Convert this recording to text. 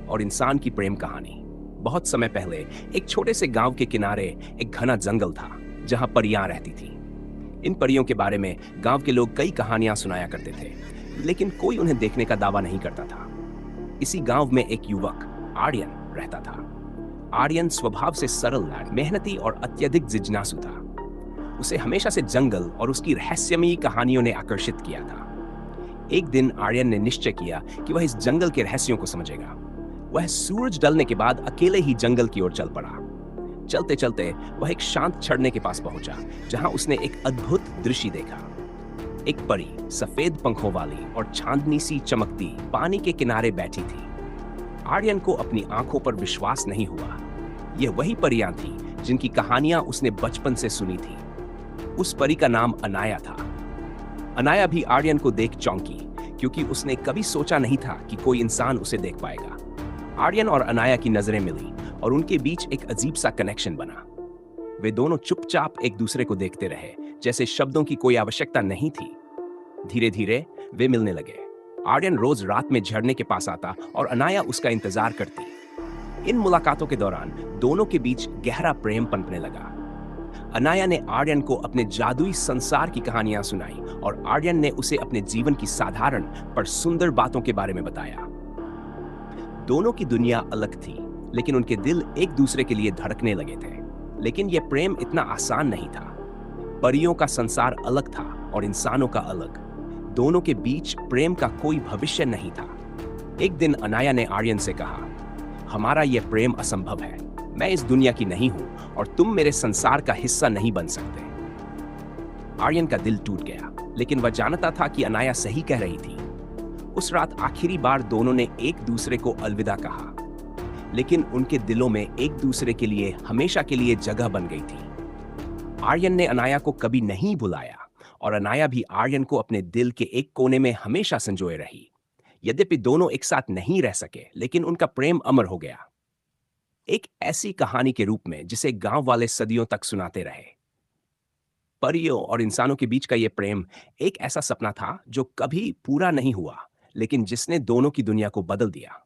और इंसान की प्रेम कहानी। बहुत समय पहले एक छोटे से गांव के किनारे एक घना जंगल था जहां परियां रहती थी। इन परियों के बारे में गांव के लोग कई कहानियां सुनाया करते थे, लेकिन कोई उन्हें देखने का दावा नहीं करता था। इसी गांव में एक युवक आर्यन रहता था। आर्यन स्वभाव से सरल, मेहनती और अत्यधिक जिज्ञासु था। उसे हमेशा से जंगल और उसकी रहस्यमयी कहानियों ने आकर्षित किया था। एक दिन आर्यन ने निश्चय किया कि वह इस जंगल के रहस्यों को समझेगा। वह सूरज ढलने के बाद अकेले ही जंगल की ओर चल पड़ा। चलते चलते वह एक शांत झरने के पास पहुंचा, जहां उसने एक अद्भुत दृश्य देखा। एक परी सफेद पंखों वाली और चांदनी सी चमकती पानी के किनारे बैठी थी। आर्यन को अपनी आंखों पर विश्वास नहीं हुआ। यह वही परियां थी जिनकी कहानियां उसने बचपन से सुनी थी। उस परी का नाम अनाया था। अनाया भी आर्यन को देख चौंकी, क्योंकि उसने कभी सोचा नहीं था कि कोई इंसान उसे देख पाएगा। आर्यन और अनाया की नजरें मिली और उनके बीच एक अजीब सा कनेक्शन बना। वे दोनों चुपचाप एक दूसरे को देखते रहे, जैसे शब्दों की कोई आवश्यकता नहीं थी। धीरे धीरे वे मिलने लगे। आर्यन रोज रात में झरने के पास आता और अनाया उसका इंतजार करती। इन मुलाकातों के दौरान दोनों के बीच गहरा प्रेम पनपने लगा। अनाया ने आर्यन को अपने जादुई संसार की कहानियां सुनाई और आर्यन ने उसे अपने जीवन की साधारण पर सुंदर बातों के बारे में बताया। दोनों की दुनिया अलग थी, लेकिन उनके दिल एक दूसरे के लिए धड़कने लगे थे। लेकिन यह प्रेम इतना आसान नहीं था। परियों का संसार अलग था और इंसानों का अलग। दोनों के बीच प्रेम का कोई भविष्य नहीं था। एक दिन अनाया ने आर्यन से कहा, हमारा यह प्रेम असंभव है। मैं इस दुनिया की नहीं हूं और तुम मेरे संसार का हिस्सा नहीं बन सकते। आर्यन का दिल टूट गया, लेकिन वह जानता था कि अनाया सही कह रही थी। उस रात आखिरी बार दोनों ने एक दूसरे को अलविदा कहा, लेकिन उनके दिलों में एक दूसरे के लिए हमेशा के लिए जगह बन गई थी। आर्यन ने अनाया को कभी नहीं भुलाया और अनाया भी आर्यन को अपने दिल के एक कोने में हमेशा संजोए रही। यद्यपि दोनों एक साथ नहीं रह सके, लेकिन उनका प्रेम अमर हो गया, एक ऐसी कहानी के रूप में जिसे गांव वाले सदियों तक सुनाते रहे। परियों और इंसानों के बीच का यह प्रेम एक ऐसा सपना था जो कभी पूरा नहीं हुआ, लेकिन जिसने दोनों की दुनिया को बदल दिया।